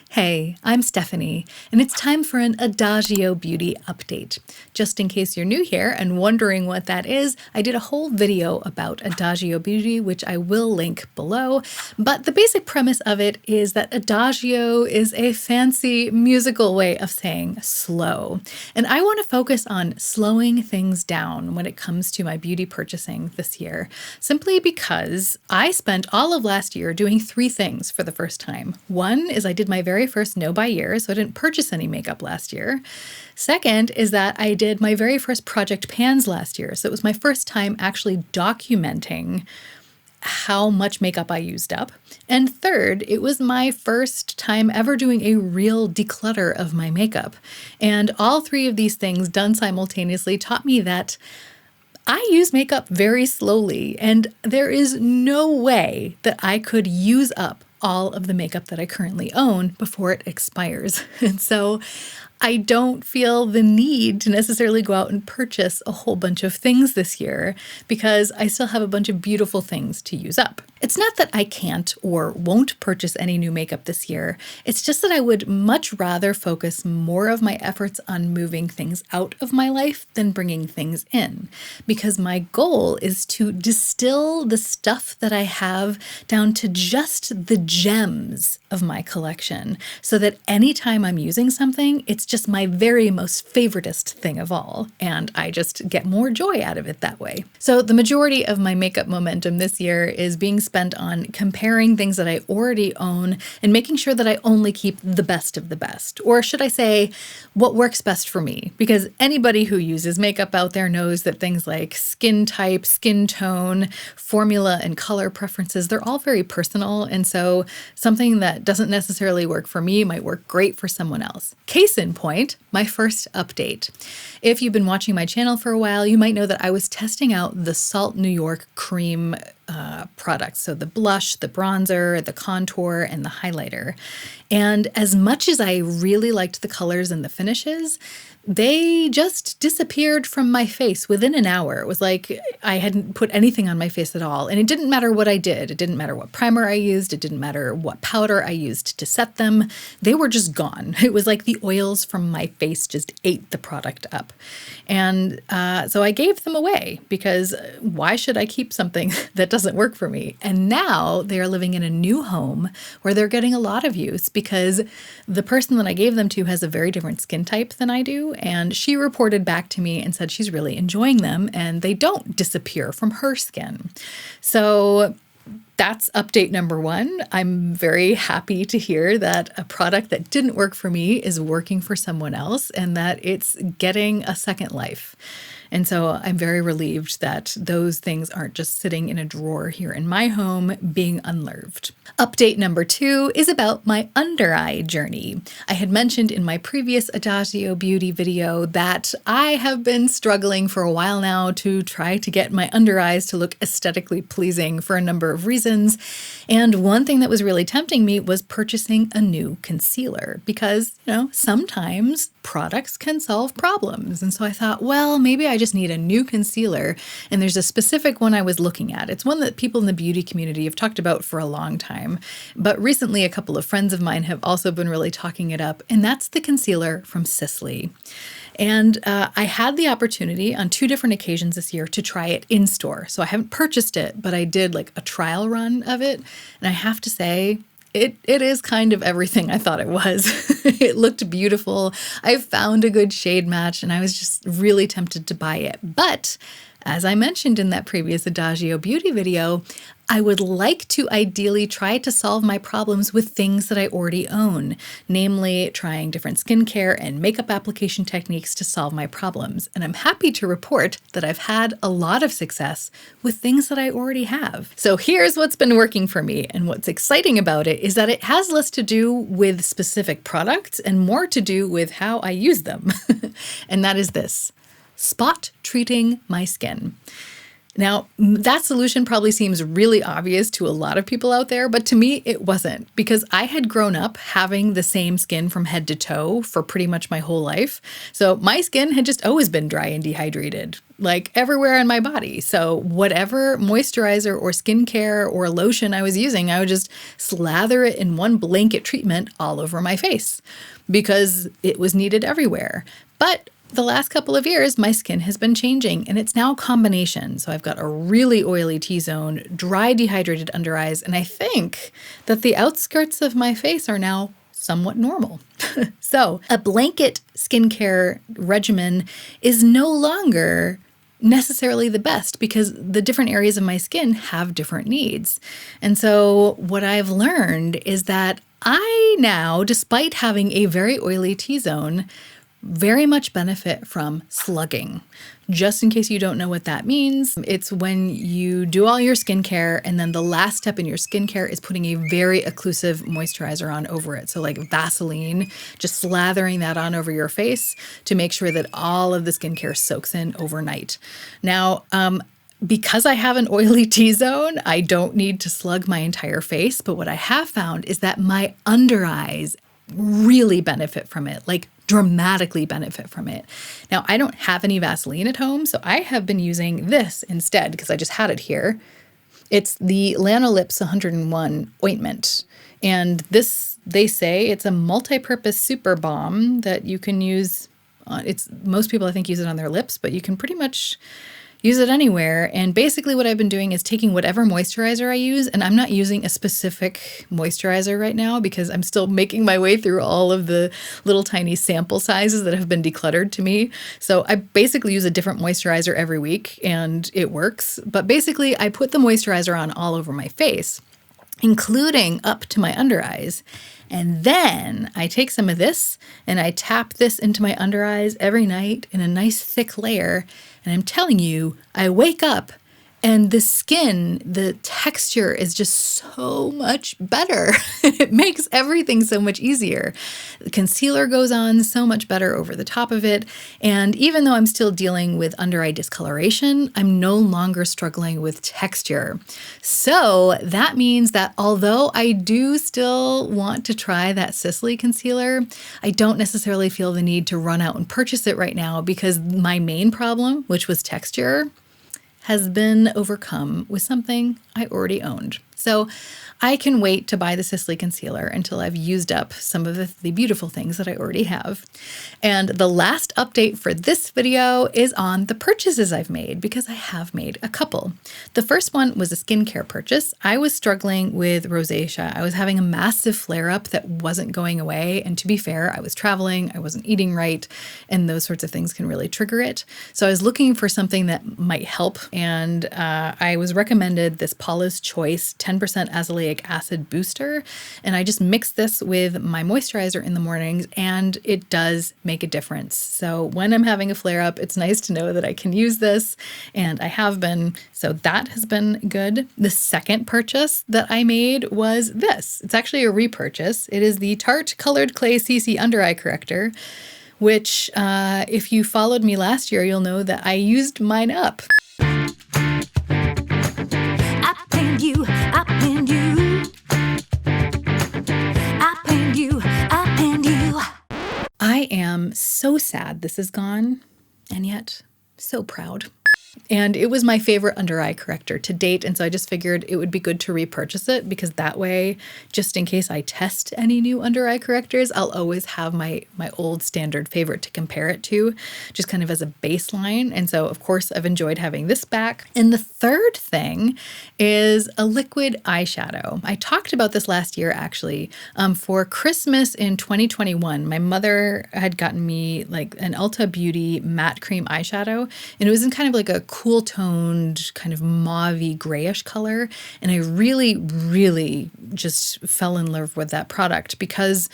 Hey, I'm Stephanie, and it's time for an Adagio Beauty update. Just in case you're new here and wondering what that is, I did a whole video about Adagio Beauty, which I will link below. But the basic premise of it is that Adagio is a fancy musical way of saying slow. And I want to focus on slowing things down when it comes to my beauty purchasing this year, simply because I spent all of last year doing three things for the first time. One is I did my very first no buy year, so I didn't purchase any makeup last year. Second is that I did my very first project pans last year, so it was my first time actually documenting how much makeup I used up. And third, it was my first time ever doing a real declutter of my makeup. And all three of these things done simultaneously taught me that I use makeup very slowly, and there is no way that I could use up all of the makeup that I currently own before it expires. And so I don't feel the need to necessarily go out and purchase a whole bunch of things this year because I still have a bunch of beautiful things to use up. It's not that I can't or won't purchase any new makeup this year. It's just that I would much rather focus more of my efforts on moving things out of my life than bringing things in, because my goal is to distill the stuff that I have down to just the gems of my collection so that anytime I'm using something, it's just my very most favoritist thing of all, and I just get more joy out of it that way. So the majority of my makeup momentum this year is being spent on comparing things that I already own and making sure that I only keep the best of the best, or should I say, what works best for me, because anybody who uses makeup out there knows that things like skin type, skin tone, formula, and color preferences, they're all very personal, and so something that doesn't necessarily work for me might work great for someone else. Case in point, my first update. If you've been watching my channel for a while, you might know that I was testing out the Salt New York cream products. So the blush, the bronzer, the contour, and the highlighter. And as much as I really liked the colors and the finishes, they just disappeared from my face within an hour. It was like I hadn't put anything on my face at all. And it didn't matter what I did. It didn't matter what primer I used. It didn't matter what powder I used to set them. They were just gone. It was like the oils from my face just ate the product up. And so I gave them away because why should I keep something that doesn't work for me? And now they are living in a new home where they're getting a lot of use because the person that I gave them to has a very different skin type than I do. And she reported back to me and said she's really enjoying them and they don't disappear from her skin. So that's update number one. I'm very happy to hear that a product that didn't work for me is working for someone else and that it's getting a second life. And so I'm very relieved that those things aren't just sitting in a drawer here in my home being unnerved. Update number two is about my under eye journey. I had mentioned in my previous Adagio Beauty video that I have been struggling for a while now to try to get my under eyes to look aesthetically pleasing for a number of reasons. And one thing that was really tempting me was purchasing a new concealer because, sometimes products can solve problems. And so I thought, well, maybe I just need a new concealer. And there's a specific one I was looking at. It's one that people in the beauty community have talked about for a long time. But recently, a couple of friends of mine have also been really talking it up. And that's the concealer from Sisley. And I had the opportunity on two different occasions this year to try it in store. So I haven't purchased it, but I did like a trial run of it. And I have to say, it is kind of everything I thought it was. It looked beautiful. I found a good shade match and I was just really tempted to buy it. But as I mentioned in that previous Adagio Beauty video, I would like to ideally try to solve my problems with things that I already own, namely trying different skincare and makeup application techniques to solve my problems. And I'm happy to report that I've had a lot of success with things that I already have. So here's what's been working for me. And what's exciting about it is that it has less to do with specific products and more to do with how I use them. And that is this: spot treating my skin. Now, that solution probably seems really obvious to a lot of people out there, but to me, it wasn't, because I had grown up having the same skin from head to toe for pretty much my whole life. So my skin had just always been dry and dehydrated, like everywhere in my body. So whatever moisturizer or skincare or lotion I was using, I would just slather it in one blanket treatment all over my face because it was needed everywhere. But the last couple of years, my skin has been changing, and it's now a combination. So I've got a really oily T-zone, dry, dehydrated under eyes, and I think that the outskirts of my face are now somewhat normal. So a blanket skincare regimen is no longer necessarily the best because the different areas of my skin have different needs. And so what I've learned is that I now, despite having a very oily T-zone, very much benefit from slugging. Just in case you don't know what that means, it's when you do all your skincare and then the last step in your skincare is putting a very occlusive moisturizer on over it. So like Vaseline, just slathering that on over your face to make sure that all of the skincare soaks in overnight. Now, because I have an oily T-zone, I don't need to slug my entire face. But what I have found is that my under eyes really benefit from it, like dramatically benefit from it. Now, I don't have any Vaseline at home, so I have been using this instead because I just had it here. It's the Lanolips 101 ointment. And this, they say, it's a multi-purpose super balm that you can use. Most people, I think, use it on their lips, but you can pretty much use it anywhere. And basically what I've been doing is taking whatever moisturizer I use, and I'm not using a specific moisturizer right now because I'm still making my way through all of the little tiny sample sizes that have been decluttered to me. So I basically use a different moisturizer every week and it works. But basically I put the moisturizer on all over my face, including up to my under eyes. And then I take some of this and I tap this into my under eyes every night in a nice thick layer. And I'm telling you, I wake up and the skin, the texture is just so much better. It makes everything so much easier. The concealer goes on so much better over the top of it. And even though I'm still dealing with under eye discoloration, I'm no longer struggling with texture. So that means that although I do still want to try that Sisley concealer, I don't necessarily feel the need to run out and purchase it right now because my main problem, which was texture, has been overcome with something I already owned. So I can wait to buy the Sisley concealer until I've used up some of the beautiful things that I already have. And the last update for this video is on the purchases I've made, because I have made a couple. The first one was a skincare purchase. I was struggling with rosacea. I was having a massive flare-up that wasn't going away. And to be fair, I was traveling, I wasn't eating right, and those sorts of things can really trigger it. So I was looking for something that might help. And I was recommended this Paula's Choice 10% azelaic acid booster. And I just mix this with my moisturizer in the mornings and it does make a difference. So when I'm having a flare up, it's nice to know that I can use this, and I have been. So that has been good. The second purchase that I made was this. It's actually a repurchase. It is the Tarte Colored Clay CC Under Eye Corrector, which if you followed me last year, you'll know that I used mine up. I am so sad this is gone, and yet so proud. And it was my favorite under eye corrector to date. And so I just figured it would be good to repurchase it because that way, just in case I test any new under eye correctors, I'll always have my old standard favorite to compare it to, just kind of as a baseline. And so, of course, I've enjoyed having this back. And the third thing is a liquid eyeshadow. I talked about this last year, actually. For Christmas in 2021, my mother had gotten me like an Ulta Beauty matte cream eyeshadow, and it was in kind of like a cool toned kind of mauve-y grayish color. And I really, really just fell in love with that product because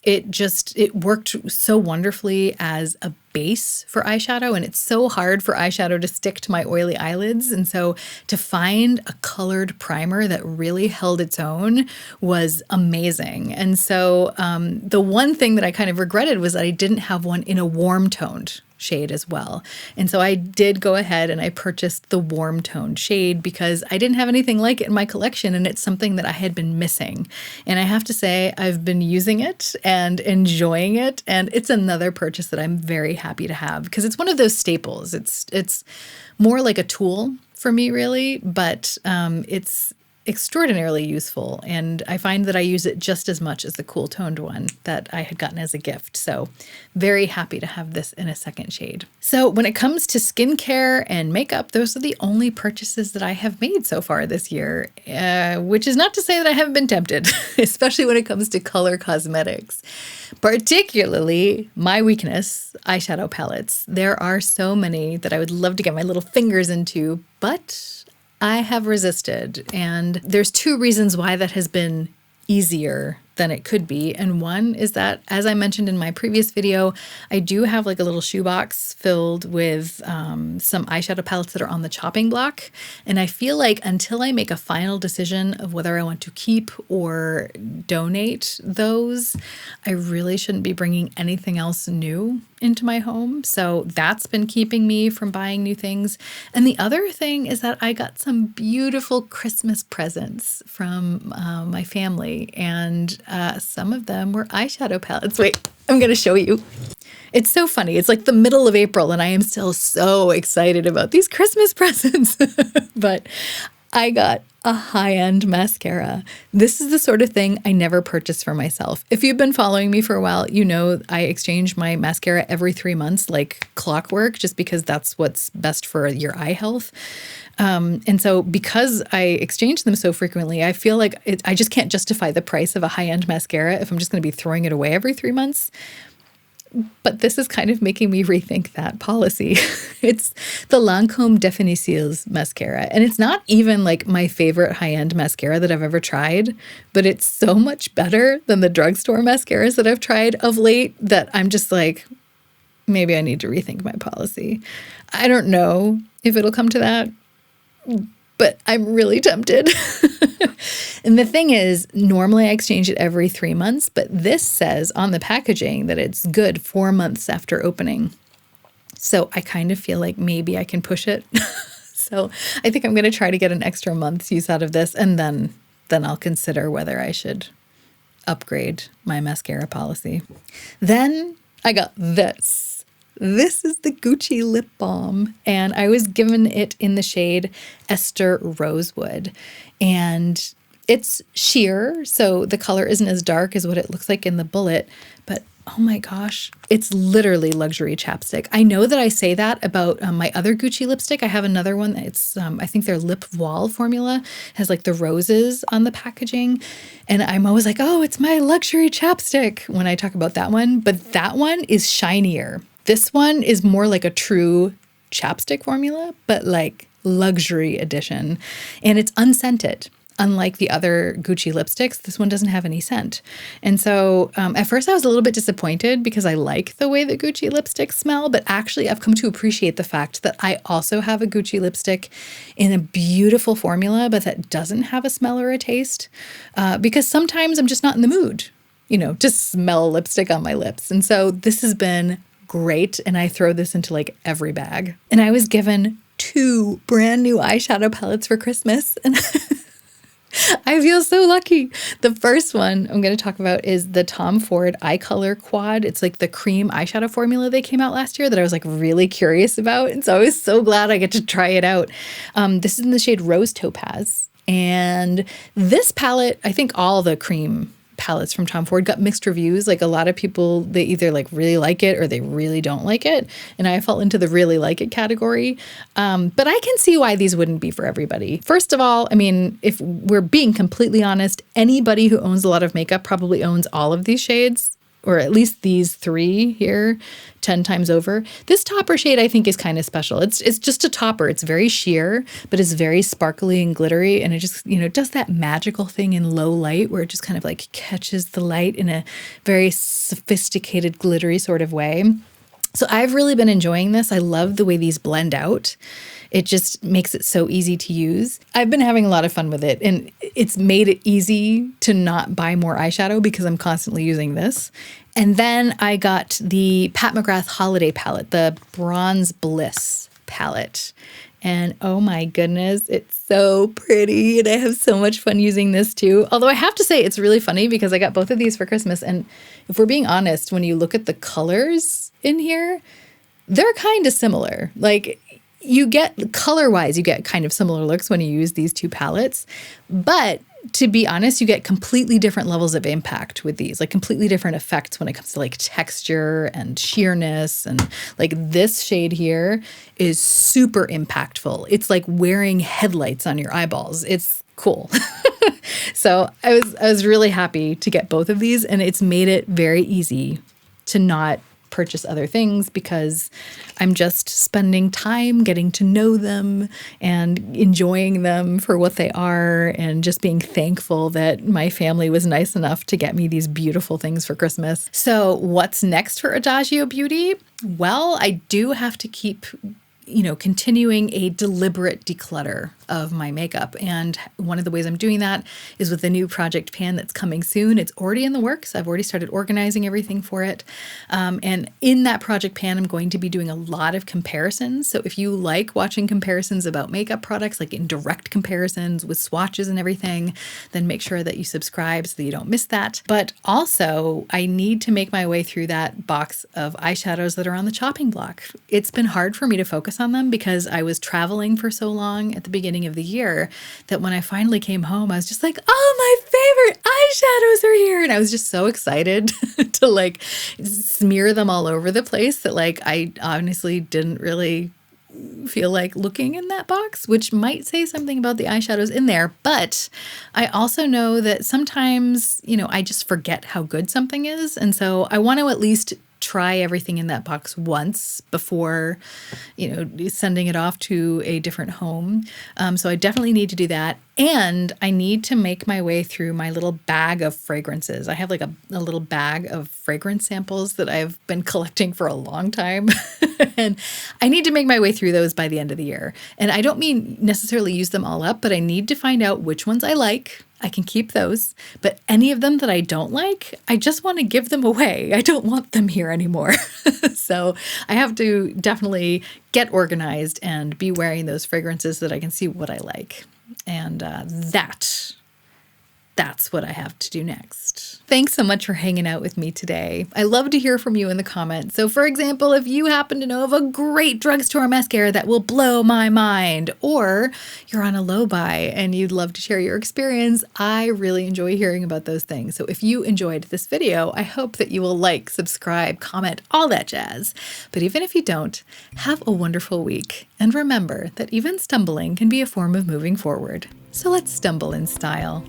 it worked so wonderfully as a base for eyeshadow, and it's so hard for eyeshadow to stick to my oily eyelids. And so to find a colored primer that really held its own was amazing. And so the one thing that I kind of regretted was that I didn't have one in a warm toned shade as well. And so I did go ahead and I purchased the warm toned shade because I didn't have anything like it in my collection, and it's something that I had been missing. And I have to say, I've been using it and enjoying it, and it's another purchase that I'm very happy to have because it's one of those staples. It's more like a tool for me, really, but it's extraordinarily useful, and I find that I use it just as much as the cool toned one that I had gotten as a gift. So very happy to have this in a second shade. So when it comes to skincare and makeup, those are the only purchases that I have made so far this year, which is not to say that I haven't been tempted, especially when it comes to color cosmetics. Particularly my weakness, eyeshadow palettes. There are so many that I would love to get my little fingers into, but I have resisted, and there's two reasons why that has been easier than it could be. And one is that, as I mentioned in my previous video, I do have like a little shoebox filled with some eyeshadow palettes that are on the chopping block. And I feel like until I make a final decision of whether I want to keep or donate those, I really shouldn't be bringing anything else new into my home. So that's been keeping me from buying new things. And the other thing is that I got some beautiful Christmas presents from my family, and some of them were eyeshadow palettes. Wait, I'm going to show you. It's so funny. It's like the middle of April and I am still so excited about these Christmas presents. But I got a high-end mascara. This is the sort of thing I never purchase for myself. If you've been following me for a while, you know I exchange my mascara every 3 months like clockwork, just because that's what's best for your eye health. And so because I exchange them so frequently, I feel like I just can't justify the price of a high-end mascara if I'm just going to be throwing it away every 3 months. But this is kind of making me rethink that policy. It's the Lancôme Définitions mascara. And it's not even like my favorite high-end mascara that I've ever tried, but it's so much better than the drugstore mascaras that I've tried of late that I'm just like, maybe I need to rethink my policy. I don't know if it'll come to that, but I'm really tempted. And the thing is, normally I exchange it every 3 months, but this says on the packaging that it's good 4 months after opening. So I kind of feel like maybe I can push it. So I think I'm going to try to get an extra month's use out of this, and then I'll consider whether I should upgrade my mascara policy. Then I got this. This is the Gucci lip balm, and I was given it in the shade Esther Rosewood, and it's sheer, so the color isn't as dark as what it looks like in the bullet, but oh my gosh, it's literally luxury chapstick. I know that I say that about my other Gucci lipstick. I have another one. It's, I think their Lip Voile formula has like the roses on the packaging. And I'm always like, oh, it's my luxury chapstick when I talk about that one. But that one is shinier. This one is more like a true chapstick formula, but like luxury edition. And it's unscented. Unlike the other Gucci lipsticks, this one doesn't have any scent. And so at first I was a little bit disappointed because I like the way that Gucci lipsticks smell, but actually I've come to appreciate the fact that I also have a Gucci lipstick in a beautiful formula, but that doesn't have a smell or a taste, because sometimes I'm just not in the mood, to smell lipstick on my lips. And so this has been great, and I throw this into like every bag. And I was given 2 brand new eyeshadow palettes for Christmas, and I feel so lucky. The first one I'm going to talk about is the Tom Ford Eye Color Quad. It's like the cream eyeshadow formula they came out last year that I was like really curious about. And so I was so glad I get to try it out. This is in the shade Rose Topaz. And this palette, I think all the cream palettes from Tom Ford got mixed reviews. Like a lot of people, they either like really like it or they really don't like it. And I fall into the really like it category. But I can see why these wouldn't be for everybody. First of all, I mean, if we're being completely honest, anybody who owns a lot of makeup probably owns all of these shades, or at least these 3 here 10 times over. This topper shade I think is kind of special. It's just a topper. It's very sheer, but it's very sparkly and glittery. And it just, does that magical thing in low light where it just kind of like catches the light in a very sophisticated, glittery sort of way. So I've really been enjoying this. I love the way these blend out. It just makes it so easy to use. I've been having a lot of fun with it, and it's made it easy to not buy more eyeshadow because I'm constantly using this. And then I got the Pat McGrath Holiday Palette, the Bronze Bliss palette. And oh my goodness, it's so pretty. And I have so much fun using this too. Although I have to say it's really funny because I got both of these for Christmas. And if we're being honest, when you look at the colors in here, they're kind of similar. Like you get color-wise, you get kind of similar looks when you use these two palettes. But to be honest, you get completely different levels of impact with these, like completely different effects when it comes to like texture and sheerness. And like this shade here is super impactful. It's like wearing headlights on your eyeballs. It's cool. So I was really happy to get both of these, and it's made it very easy to not purchase other things because I'm just spending time getting to know them and enjoying them for what they are, and just being thankful that my family was nice enough to get me these beautiful things for Christmas. So what's next for Adagio Beauty? Well, I do have to keep continuing a deliberate declutter of my makeup. And one of the ways I'm doing that is with the new project pan that's coming soon. It's already in the works. I've already started organizing everything for it. And in that project pan, I'm going to be doing a lot of comparisons. So if you like watching comparisons about makeup products, like in direct comparisons with swatches and everything, then make sure that you subscribe so that you don't miss that. But also, I need to make my way through that box of eyeshadows that are on the chopping block. It's been hard for me to focus on them because I was traveling for so long at the beginning of the year that when I finally came home, I was just like, oh, my favorite eyeshadows are here. And I was just so excited to like smear them all over the place that like I honestly didn't really feel like looking in that box, which might say something about the eyeshadows in there. But I also know that sometimes, I just forget how good something is. And so I want to at least try everything in that box once before, sending it off to a different home. So I definitely need to do that. And I need to make my way through my little bag of fragrances. I have like a little bag of fragrance samples that I've been collecting for a long time. And I need to make my way through those by the end of the year. And I don't mean necessarily use them all up, but I need to find out which ones I like. I can keep those, but any of them that I don't like, I just want to give them away. I don't want them here anymore. So I have to definitely get organized and be wearing those fragrances so that I can see what I like. And that's what I have to do next. Thanks so much for hanging out with me today. I love to hear from you in the comments. So for example, if you happen to know of a great drugstore mascara that will blow my mind, or you're on a low buy and you'd love to share your experience, I really enjoy hearing about those things. So if you enjoyed this video, I hope that you will like, subscribe, comment, all that jazz. But even if you don't, have a wonderful week. And remember that even stumbling can be a form of moving forward. So let's stumble in style.